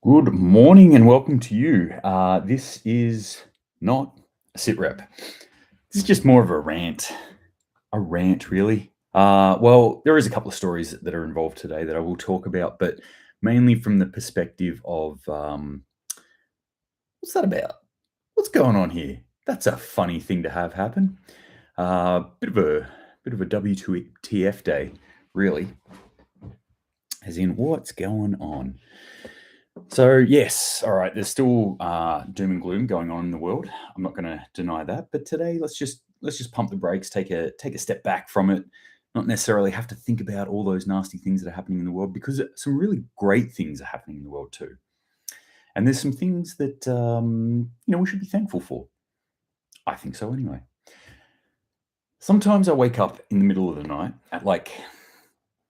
Good morning and welcome to you. This is not a SitRep. This is just more of a rant. A rant, really. Well, there is a couple of stories that are involved today that I will talk about, but mainly from the perspective of what's that about? What's going on here? That's a funny thing to have happen. Bit of a WTF day, really. As in, what's going on? So yes, all right. There's still doom and gloom going on in the world. I'm not going to deny that. But today, let's just pump the brakes, take a step back from it, not necessarily have to think about all those nasty things that are happening in the world, because some really great things are happening in the world too. And there's some things that we should be thankful for. I think so anyway. Sometimes I wake up in the middle of the night at like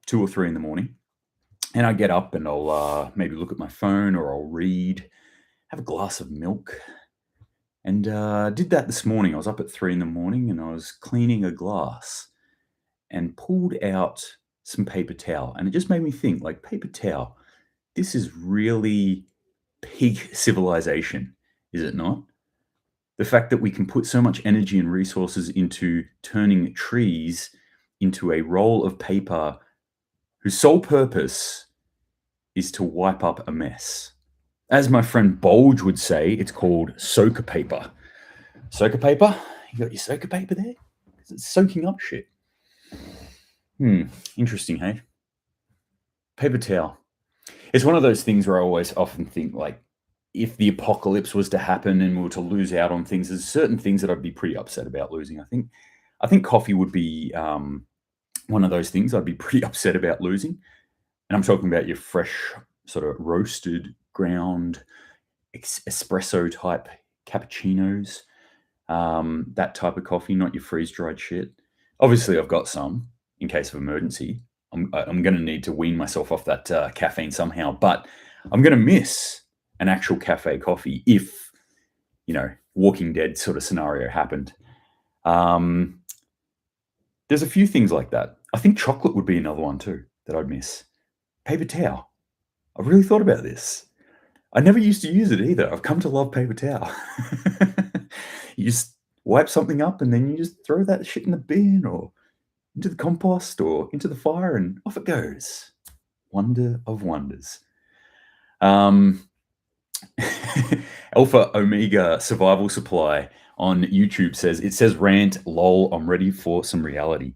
2 or 3 in the morning, and I get up and I'll maybe look at my phone or I'll read, have a glass of milk. And did that this morning. I was up at 3 in the morning and I was cleaning a glass and pulled out some paper towel. And it just made me think, like, paper towel, this is really peak civilization, is it not? The fact that we can put so much energy and resources into turning trees into a roll of paper whose sole purpose is to wipe up a mess. As my friend Bulge would say, it's called soaker paper. Soaker paper? You got your soaker paper there? 'Cause it's soaking up shit. Interesting, hey? Paper towel. It's one of those things where I always often think, like, if the apocalypse was to happen and we were to lose out on things, there's certain things that I'd be pretty upset about losing. I think coffee would be one of those things I'd be pretty upset about losing. And I'm talking about your fresh, sort of roasted, ground, espresso type cappuccinos, that type of coffee, not your freeze dried shit. Obviously, I've got some in case of emergency. I'm going to need to wean myself off that caffeine somehow, but I'm going to miss an actual cafe coffee if, Walking Dead sort of scenario happened. Um, there's a few things like that. I think chocolate would be another one too that I'd miss. Paper towel. I've really thought about this. I never used to use it either. I've come to love paper towel. You just wipe something up and then you just throw that shit in the bin or into the compost or into the fire and off it goes. Wonder of wonders. Um, Alpha Omega Survival Supply on YouTube says rant, lol, I'm ready for some reality.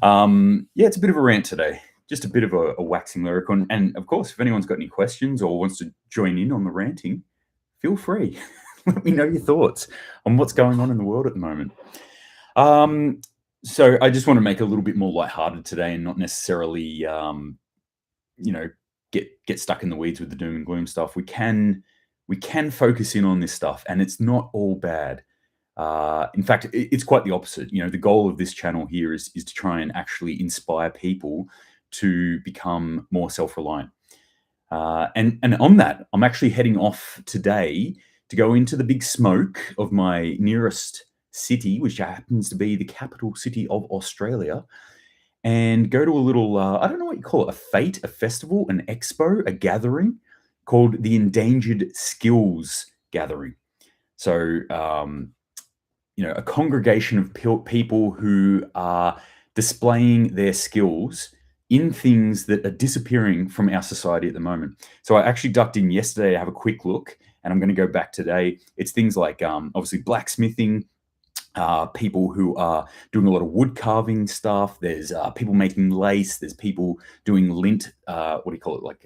Yeah, it's a bit of a rant today. Just a bit of a waxing lyric. And of course, if anyone's got any questions or wants to join in on the ranting, feel free. Let me know your thoughts on what's going on in the world at the moment. So I just want to make it a little bit more lighthearted today and not necessarily, get stuck in the weeds with the doom and gloom stuff. We can focus in on this stuff, and it's not all bad. In fact, it's quite the opposite. The goal of this channel here is to try and actually inspire people to become more self-reliant. And on that, I'm actually heading off today to go into the big smoke of my nearest city, which happens to be the capital city of Australia, and go to a little, I don't know what you call it, a fete, a festival, an expo, a gathering called the Endangered Skills Gathering. So, a congregation of people who are displaying their skills in things that are disappearing from our society at the moment. So I actually ducked in yesterday to have a quick look, and I'm going to go back today. It's things like obviously blacksmithing, people who are doing a lot of wood carving stuff. There's people making lace. There's people doing lint, what do you call it, like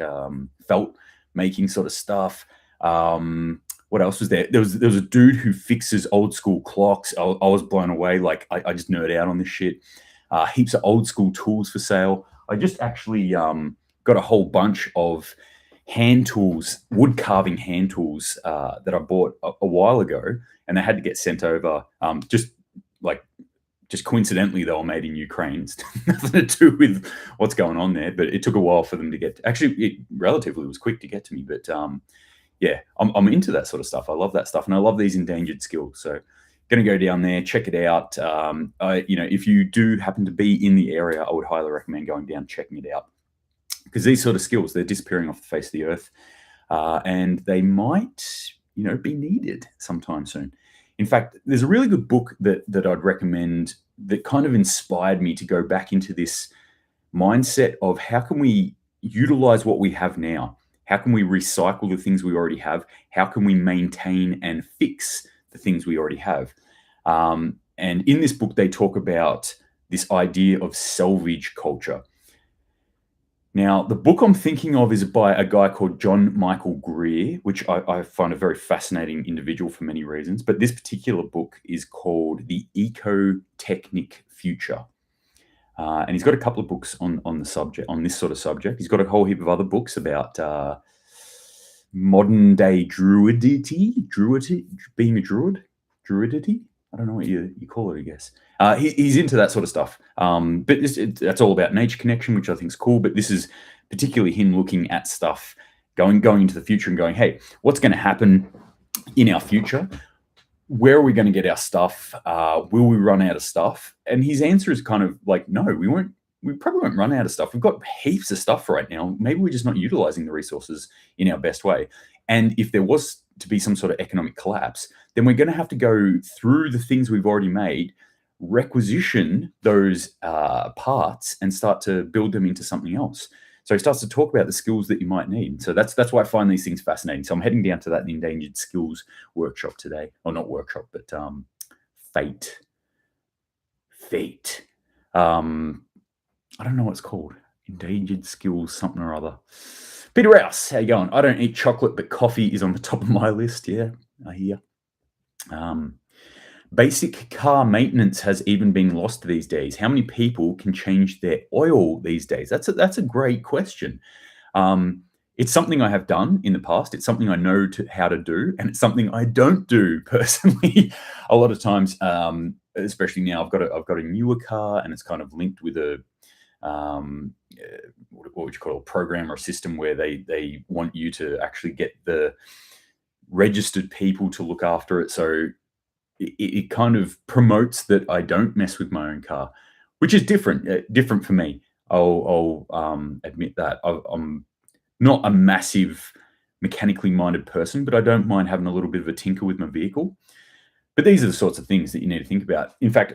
felt making sort of stuff. What else was there? There was a dude who fixes old school clocks. I was blown away. Like I just nerd out on this shit. Heaps of old school tools for sale. I just actually got a whole bunch of hand tools, wood carving hand tools that I bought a while ago, and they had to get sent over. Just coincidentally, they were made in Ukraine. It's nothing to do with what's going on there, but it took a while for them to get. Actually, it relatively was quick to get to me, but yeah, I'm into that sort of stuff. I love that stuff, and I love these endangered skills. So, going to go down there, check it out. If you do happen to be in the area, I would highly recommend going down, checking it out, because these sort of skills, they're disappearing off the face of the earth. and they might, be needed sometime soon. In fact, there's a really good book that I'd recommend that kind of inspired me to go back into this mindset of how can we utilize what we have now? How can we recycle the things we already have? How can we maintain and fix the things we already have? And in this book, they talk about this idea of salvage culture. Now, the book I'm thinking of is by a guy called John Michael Greer, which I find a very fascinating individual for many reasons. But this particular book is called The Eco-Technic Future. And he's got a couple of books on the subject, on this sort of subject. He's got a whole heap of other books about modern day being a druidity. I don't know what you call it, I guess. He's into that sort of stuff. But that's all about nature connection, which I think is cool. But this is particularly him looking at stuff, going into the future and going, hey, what's going to happen in our future? Where are we going to get our stuff? Will we run out of stuff? And his answer is kind of like, no, we won't. We probably won't run out of stuff. We've got heaps of stuff right now. Maybe we're just not utilizing the resources in our best way. And if there was to be some sort of economic collapse, then we're going to have to go through the things we've already made, requisition those parts, and start to build them into something else. So he starts to talk about the skills that you might need. So that's why I find these things fascinating. So I'm heading down to that endangered skills workshop today, or not workshop, but fate. I don't know what it's called. Endangered skills, something or other. Peter Rouse, how you going? I don't eat chocolate, but coffee is on the top of my list. Yeah, I hear. Basic car maintenance has even been lost these days. How many people can change their oil these days? That's a great question. It's something I have done in the past. It's something I know how to do, and it's something I don't do personally. A lot of times, especially now, I've got a newer car, and it's kind of linked with a what would you call it, a program or a system where they want you to actually get the registered people to look after it. So it kind of promotes that I don't mess with my own car, which is different for me. I'll admit that. I'm not a massive mechanically minded person, but I don't mind having a little bit of a tinker with my vehicle. But these are the sorts of things that you need to think about. In fact,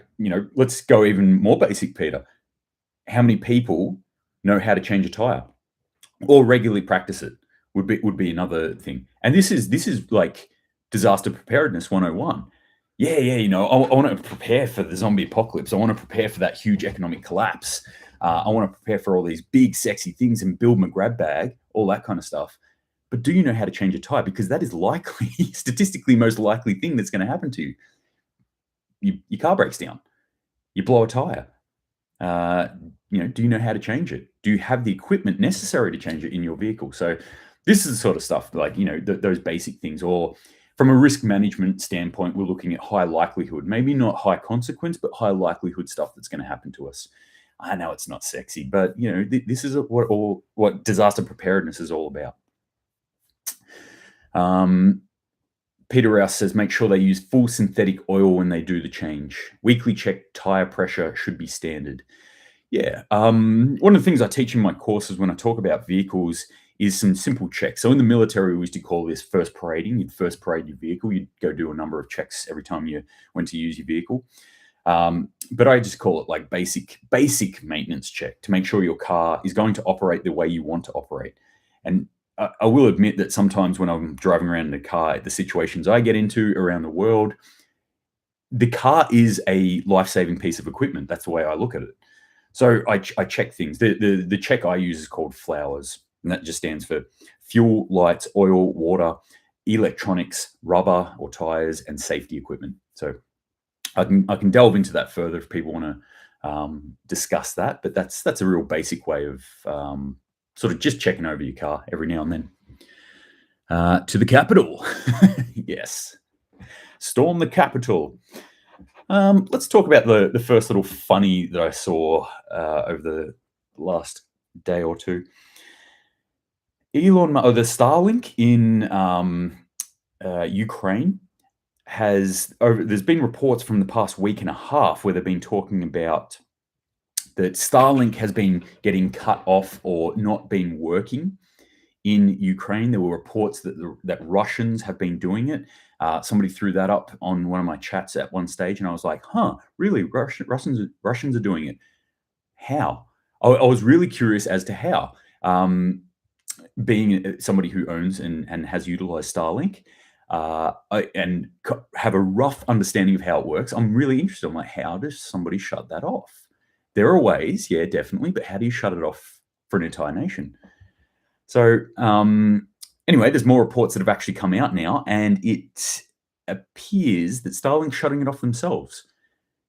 let's go even more basic, Peter. How many people know how to change a tire or regularly practice it would be another thing. And this is like disaster preparedness 101. Yeah, I want to prepare for the zombie apocalypse. I want to prepare for that huge economic collapse. I want to prepare for all these big, sexy things and build my grab bag, all that kind of stuff. But do you know how to change a tire? Because that is likely, statistically, most likely thing that's going to happen to you. Your car breaks down. You blow a tire. Do you know how to change it? Do you have the equipment necessary to change it in your vehicle? So this is the sort of stuff like, those basic things. Or from a risk management standpoint, we're looking at high likelihood, maybe not high consequence, but high likelihood stuff that's going to happen to us. I know it's not sexy, but this is what disaster preparedness is all about. Peter Rouse says, make sure they use full synthetic oil when they do the change. Weekly check tire pressure should be standard. Yeah. One of the things I teach in my courses when I talk about vehicles is some simple checks. So in the military, we used to call this first parading. You'd first parade your vehicle. You'd go do a number of checks every time you went to use your vehicle. But I just call it like basic maintenance check to make sure your car is going to operate the way you want to operate. And I will admit that sometimes when I'm driving around in a car, the situations I get into around the world, the car is a life-saving piece of equipment. That's the way I look at it. So I check things. The check I use is called FLOWERS, and that just stands for fuel, lights, oil, water, electronics, rubber or tires, and safety equipment. So I can delve into that further if people want to discuss that. But that's a real basic way of sort of just checking over your car every now and then. To the Capitol. Yes. Storm the Capitol. Let's talk about the first little funny that I saw over the last day or two. The Starlink in Ukraine there's been reports from the past week and a half where they've been talking about that Starlink has been getting cut off or not been working in Ukraine. There were reports that Russians have been doing it. Somebody threw that up on one of my chats at one stage, and I was like, "Huh, really? Russians are doing it? How?" I was really curious as to how. Being somebody who owns and has utilized Starlink, and have a rough understanding of how it works, I'm really interested. I'm like, how does somebody shut that off? There are ways, yeah, definitely, but how do you shut it off for an entire nation? So, anyway, there's more reports that have actually come out now, and it appears that Starlink's shutting it off themselves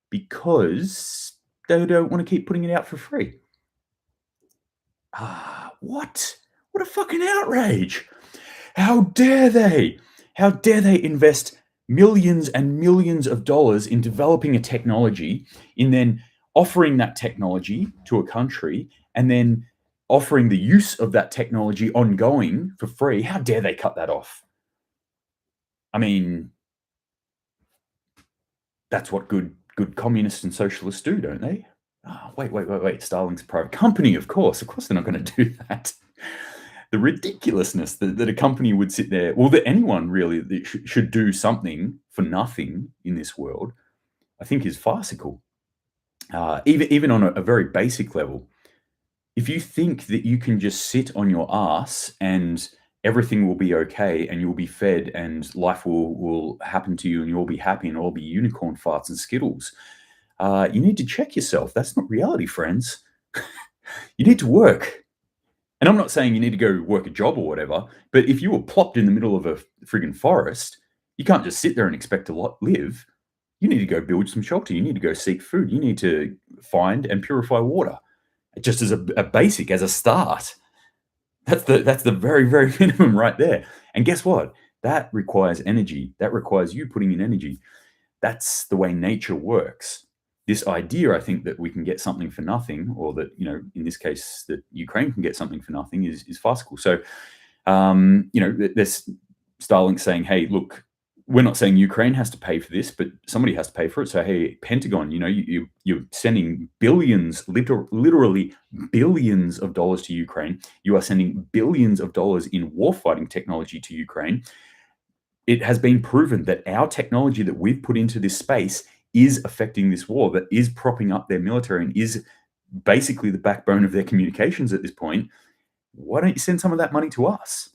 because they don't want to keep putting it out for free. What? What a fucking outrage! How dare they? How dare they invest millions and millions of dollars in developing a technology, in then offering that technology to a country, and then offering the use of that technology ongoing for free? How dare they cut that off? I mean, that's what good communists and socialists do, don't they? Oh, wait. Starlink's a private company, of course. Of course they're not going to do that. The ridiculousness that a company would sit there, well, that anyone really that should do something for nothing in this world, I think is farcical. Even on a very basic level, if you think that you can just sit on your ass and everything will be okay and you'll be fed and life will happen to you and you'll be happy and it'll be unicorn farts and skittles, you need to check yourself. That's not reality, friends. You need to work. And I'm not saying you need to go work a job or whatever, but if you were plopped in the middle of a friggin' forest, you can't just sit there and expect to live. You need to go build some shelter. You need to go seek food. You need to find and purify water, just as a basic, as a start. That's the very, very minimum right there. And guess what? That requires energy. That requires you putting in energy. That's the way nature works. This idea, I think, that we can get something for nothing, or that, in this case, that Ukraine can get something for nothing, is farcical. So, there's Starlink saying, "Hey, look, we're not saying Ukraine has to pay for this, but somebody has to pay for it. So, hey, Pentagon, you're sending billions, literally billions of dollars to Ukraine. You are sending billions of dollars in warfighting technology to Ukraine. It has been proven that our technology that we've put into this space is affecting this war, that is propping up their military and is basically the backbone of their communications at this point. Why don't you send some of that money to us?"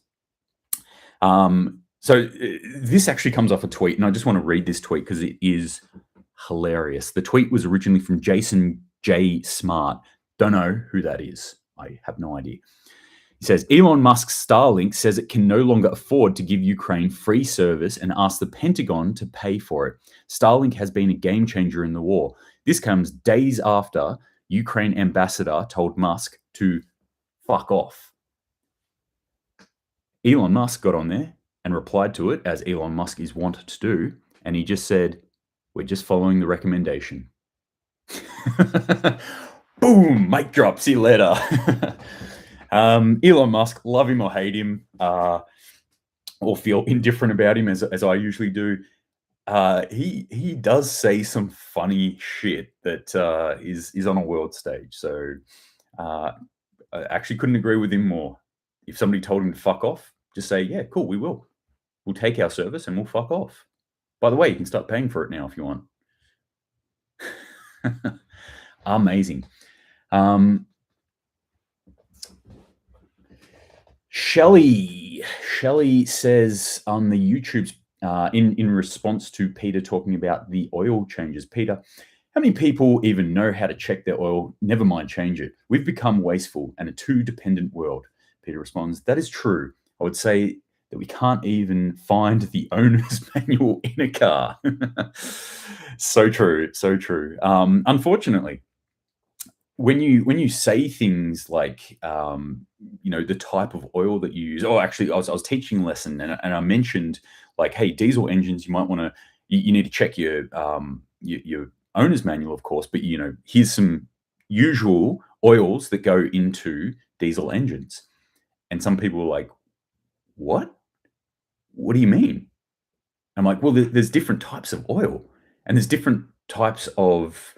So this actually comes off a tweet, and I just want to read this tweet because it is hilarious. The tweet was originally from Jason J. Smart. Don't know who that is. I have no idea. He says, Elon Musk's Starlink says it can no longer afford to give Ukraine free service and asked the Pentagon to pay for it. Starlink has been a game changer in the war. This comes days after Ukraine ambassador told Musk to fuck off. Elon Musk got on there and replied to it, as Elon Musk is wont to do, and he just said, "We're just following the recommendation." Boom, mic drop, see you later. Elon Musk, love him or hate him, or feel indifferent about him as I usually do. He does say some funny shit that is on a world stage. So I actually couldn't agree with him more. If somebody told him to fuck off, just say, "Yeah, cool, we will. We'll take our service and we'll fuck off." By the way, you can start paying for it now if you want. Amazing. Shelley says on the YouTube's in response to Peter talking about the oil changes. Peter, how many people even know how to check their oil? Never mind change it. We've become wasteful and a too dependent world. Peter responds, that is true. I would say that we can't even find the owner's manual in a car. So true. Unfortunately, when you say things like the type of oil that you use, actually I was teaching a lesson and I mentioned, like, hey, diesel engines, you might want to you need to check your owner's manual, of course, but here's some usual oils that go into diesel engines. And some people were like, what do you mean? I'm like, well, there's different types of oil and there's different types of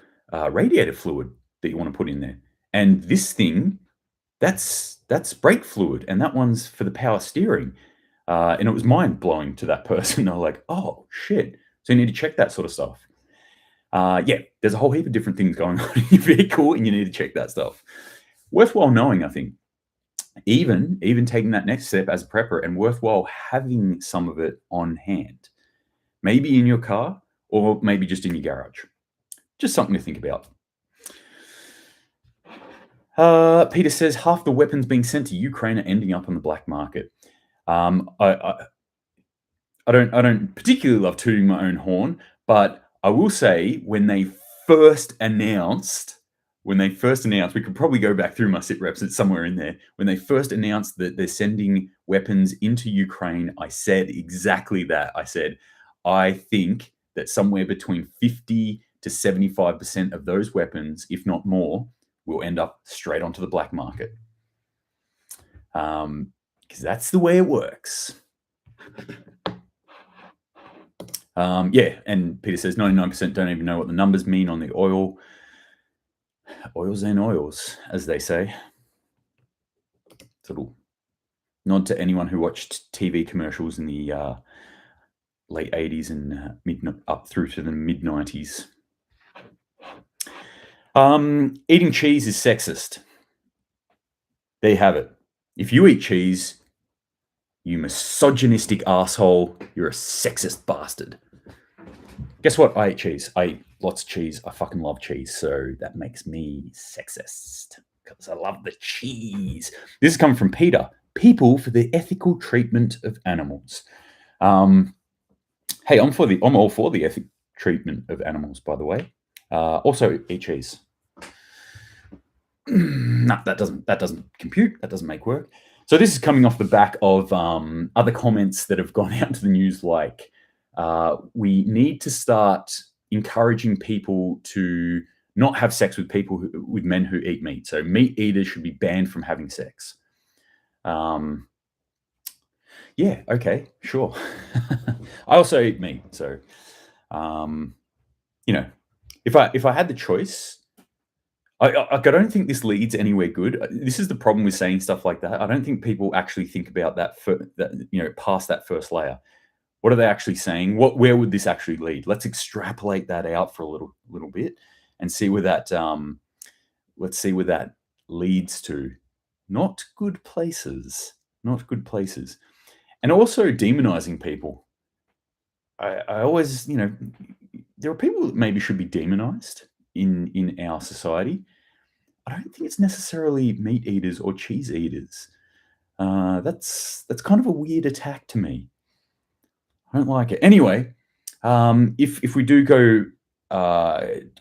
radiator fluid that you want to put in there. And this thing that's brake fluid, and that one's for the power steering. And it was mind blowing to that person. They're like, oh shit. So you need to check that sort of stuff. Yeah, there's a whole heap of different things going on in your vehicle, and you need to check that stuff. Worthwhile knowing, I think. Even taking that next step as a prepper, and worthwhile having some of it on hand. Maybe in your car, or maybe just in your garage. Just something to think about. Peter says half the weapons being sent to Ukraine are ending up on the black market. I don't particularly love tooting my own horn, but I will say when they first announced, we could probably go back through my SitReps, it's somewhere in there. When they first announced that they're sending weapons into Ukraine, I said exactly that. I said, I think that somewhere between 50 to 75% of those weapons, if not more, will end up straight onto the black market. Because that's the way it works. Yeah, and Peter says 99% don't even know what the numbers mean on the oil. Oils and oils, as they say. It's a little nod to anyone who watched TV commercials in the late 80s and up through to the mid 90s. Eating cheese is sexist. There you have it. If you eat cheese, you misogynistic asshole, you're a sexist bastard. Guess what? I eat cheese. I eat lots of cheese. I fucking love cheese. So that makes me sexist because I love the cheese. This is coming from Peter. People for the ethical treatment of animals. Hey, I'm all for the ethical treatment of animals, by the way. Also eat cheese. No, that doesn't compute. That doesn't make work. So this is coming off the back of other comments that have gone out to the news, like we need to start encouraging people to not have sex with with men who eat meat. So meat eaters should be banned from having sex. Yeah, okay, sure. I also eat meat, so if I had the choice, I don't think this leads anywhere good. This is the problem with saying stuff like that. I don't think people actually think about that past that first layer. What are they actually saying? Where would this actually lead? Let's extrapolate that out for a little bit and see where that let's see where that leads to. Not good places. Not good places. And also demonizing people. I always, there are people that maybe should be demonized in our society. I don't think it's necessarily meat eaters or cheese eaters. That's kind of a weird attack to me. I don't like it. Anyway, if we do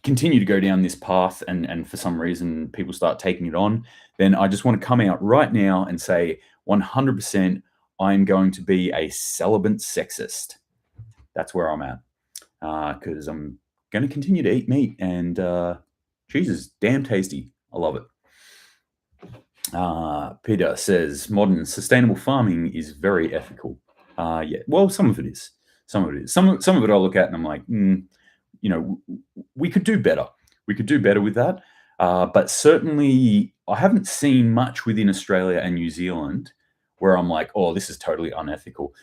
continue to go down this path, and for some reason people start taking it on, then I just want to come out right now and say 100% I'm going to be a celibate sexist. That's where I'm at, because I'm going to continue to eat meat, and cheese is damn tasty. I love it. Peter says modern sustainable farming is very ethical. Yeah, well, some of it is. Some of it I'll look at and I'm like, we could do better. We could do better with that. But certainly, I haven't seen much within Australia and New Zealand where I'm like, oh, this is totally unethical.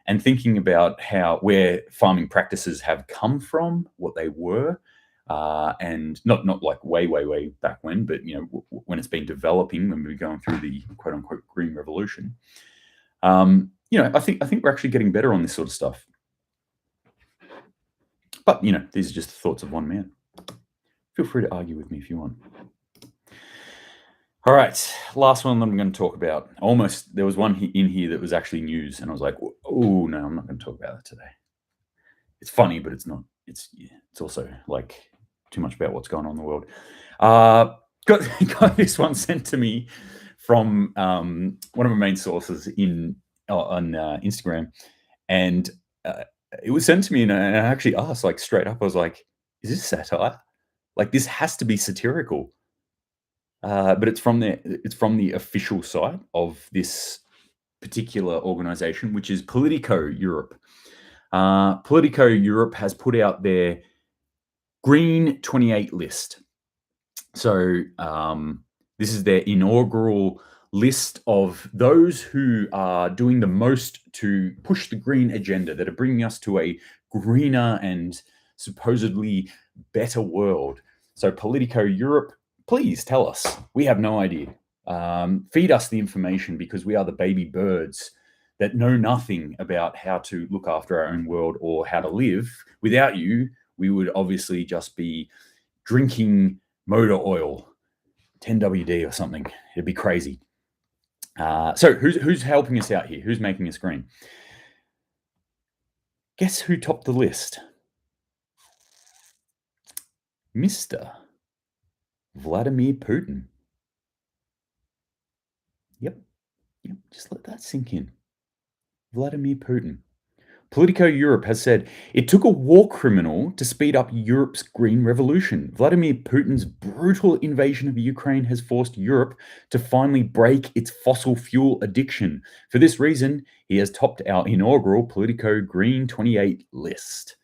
And thinking about where farming practices have come from, what they were, and not like way back when, but when it's been developing, when we were going through the quote unquote green revolution. I think we're actually getting better on this sort of stuff. But these are just the thoughts of one man. Feel free to argue with me if you want. All right, last one that I'm going to talk about. There was one in here that was actually news, and I was like, oh no, I'm not going to talk about that today. It's funny, but it's not. It's also like too much about what's going on in the world. Got this one sent to me from one of my main sources on Instagram, and it was sent to me, and I actually asked, like, straight up. I was like, "Is this satire? Like, this has to be satirical." But it's from the official site of this particular organization, which is Politico Europe. Politico Europe has put out their Green 28 list. So this is their inaugural list of those who are doing the most to push the green agenda, that are bringing us to a greener and supposedly better world. So, Politico Europe, please tell us. We have no idea. Feed us the information, because we are the baby birds that know nothing about how to look after our own world or how to live. Without you, we would obviously just be drinking motor oil, 10WD or something. It'd be crazy. So who's helping us out here? Who's making us green? Guess who topped the list? Mr. Vladimir Putin. Yep. Just let that sink in. Vladimir Putin. Politico Europe has said it took a war criminal to speed up Europe's green revolution. Vladimir Putin's brutal invasion of Ukraine has forced Europe to finally break its fossil fuel addiction. For this reason, he has topped our inaugural Politico Green 28 list.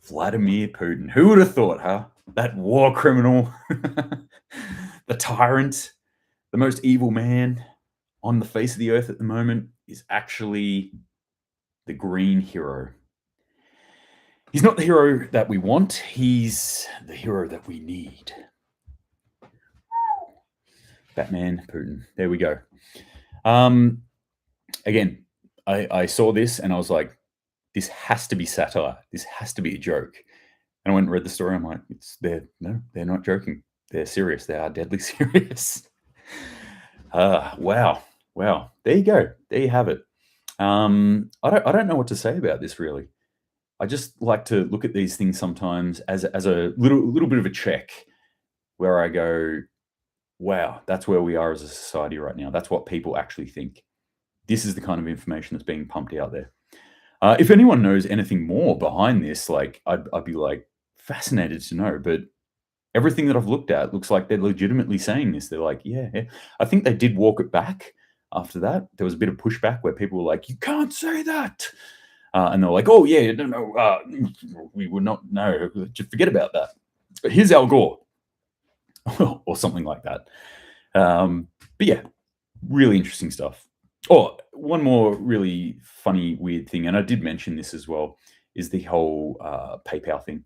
Vladimir Putin. Who would have thought, huh? That war criminal, the tyrant, the most evil man on the face of the earth at the moment is actually the green hero. He's not the hero that we want. He's the hero that we need. Batman, Putin. There we go. Again, I saw this and I was like, this has to be satire. This has to be a joke. And I went and read the story. I'm like, they're not joking. They're serious. They are deadly serious. Wow. There you go. There you have it. I don't know what to say about this, really. I just like to look at these things sometimes as a little bit of a check, where I go, wow, that's where we are as a society right now. That's what people actually think. This is the kind of information that's being pumped out there. If anyone knows anything more behind this, like I'd be like fascinated to know. But everything that I've looked at looks like they're legitimately saying this. They're like, yeah. I think they did walk it back after that. There was a bit of pushback where people were like, you can't say that. And they're like, oh, yeah, no, we would not know. Just forget about that. But here's Al Gore. Or something like that. But yeah, really interesting stuff. Oh, one more really funny, weird thing, and I did mention this as well, is the whole PayPal thing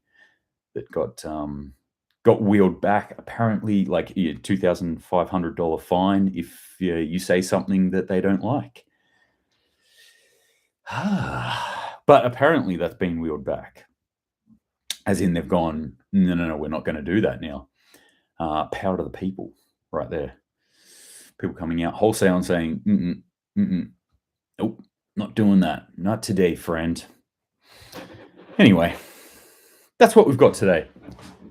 that got wheeled back. Apparently, like a $2,500 fine if you say something that they don't like. But apparently that's been wheeled back. As in they've gone, no, we're not going to do that now. Power to the people right there. People coming out wholesale and saying, nope, not doing that. Not today, friend. Anyway, that's what we've got today.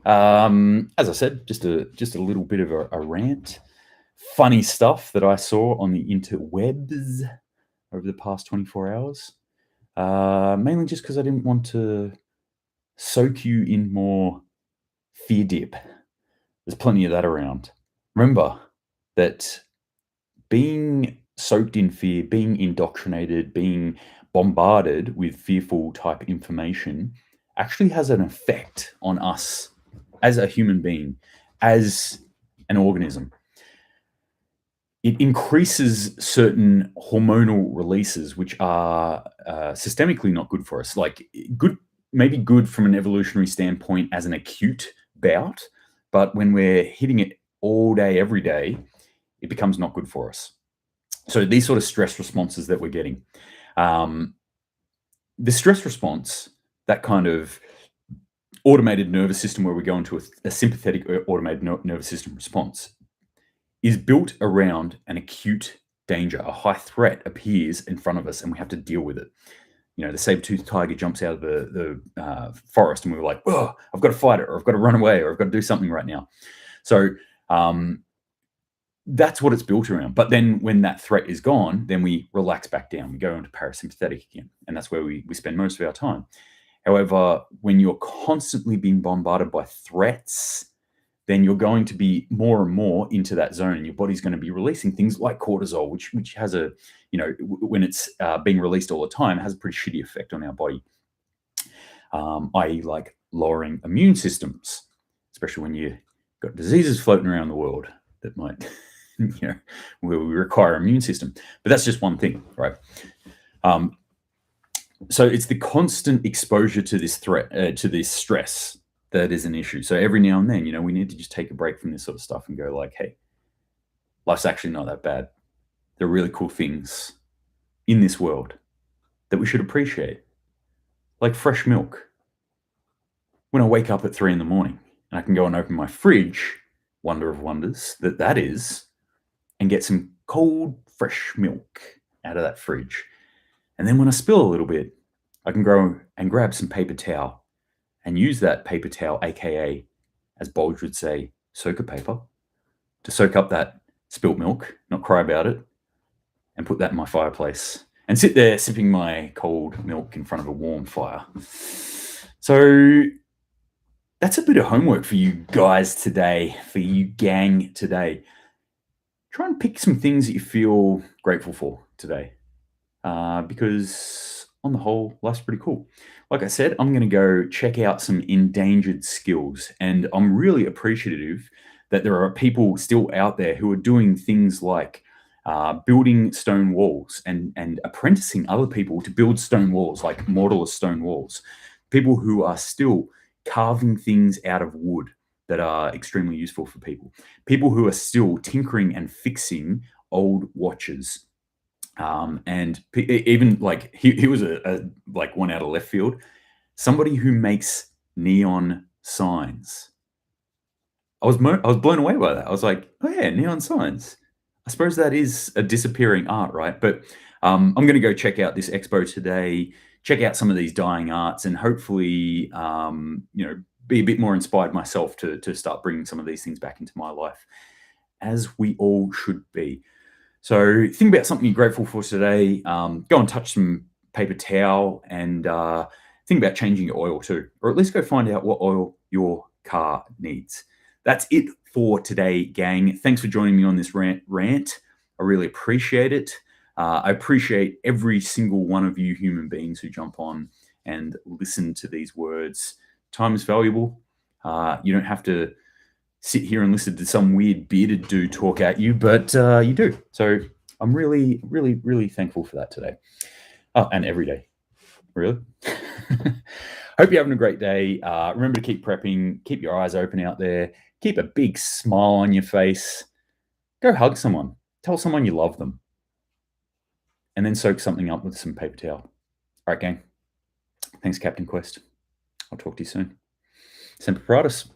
As I said, just a little bit of a rant. Funny stuff that I saw on the interwebs over the past 24 hours. Mainly just because I didn't want to soak you in more fear dip. There's plenty of that around. Remember that being soaked in fear, being indoctrinated, being bombarded with fearful type information actually has an effect on us as a human being, as an organism. It increases certain hormonal releases, which are systemically not good for us. Like maybe good from an evolutionary standpoint as an acute bout, but when we're hitting it all day, every day, it becomes not good for us. So these sort of stress responses that we're getting, the stress response, that kind of automated nervous system where we go into a sympathetic automated nervous system response, is built around an acute danger. A high threat appears in front of us and we have to deal with it. The saber-toothed tiger jumps out of the forest and we're like, oh, I've got to fight it, or I've got to run away, or I've got to do something right now. So that's what it's built around. But then when that threat is gone, then we relax back down. We go into parasympathetic again. And that's where we spend most of our time. However, when you're constantly being bombarded by threats, then you're going to be more and more into that zone, and your body's going to be releasing things like cortisol, which has a, when it's being released all the time, has a pretty shitty effect on our body, i.e. like lowering immune systems, especially when you're got diseases floating around the world that might, will require immune system. But that's just one thing, right? So it's the constant exposure to this threat, to this stress, that is an issue. So every now and then, we need to just take a break from this sort of stuff and go like, hey, life's actually not that bad. There are really cool things in this world that we should appreciate, like fresh milk. When I wake up at 3 in the morning and I can go and open my fridge, wonder of wonders that is, and get some cold, fresh milk out of that fridge. And then when I spill a little bit, I can go and grab some paper towel and use that paper towel, aka, as Bulge would say, soaker paper, to soak up that spilt milk, not cry about it, and put that in my fireplace and sit there sipping my cold milk in front of a warm fire. So that's a bit of homework for you guys today, for you gang today. Try and pick some things that you feel grateful for today, because on the whole, life's pretty cool. Like I said, I'm going to go check out some endangered skills, and I'm really appreciative that there are people still out there who are doing things like building stone walls and apprenticing other people to build stone walls, like mortarless stone walls. People who are still carving things out of wood that are extremely useful for people. People who are still tinkering and fixing old watches. And even like he was a like one out of left field. Somebody who makes neon signs. I was blown away by that. I was like, oh yeah, neon signs. I suppose that is a disappearing art, right? But I'm going to go check out this expo today, check out some of these dying arts, and hopefully, be a bit more inspired myself to start bringing some of these things back into my life, as we all should be. So think about something you're grateful for today. Go and touch some paper towel, and think about changing your oil too, or at least go find out what oil your car needs. That's it for today, gang. Thanks for joining me on this rant. I really appreciate it. I appreciate every single one of you human beings who jump on and listen to these words. Time is valuable. You don't have to sit here and listen to some weird bearded dude talk at you, but you do. So I'm really, really, really thankful for that today. And every day, really. Hope you're having a great day. Remember to keep prepping, keep your eyes open out there, keep a big smile on your face. Go hug someone. Tell someone you love them. And then soak something up with some paper towel. All right, gang. Thanks, Captain Quest. I'll talk to you soon. Semper Paratus.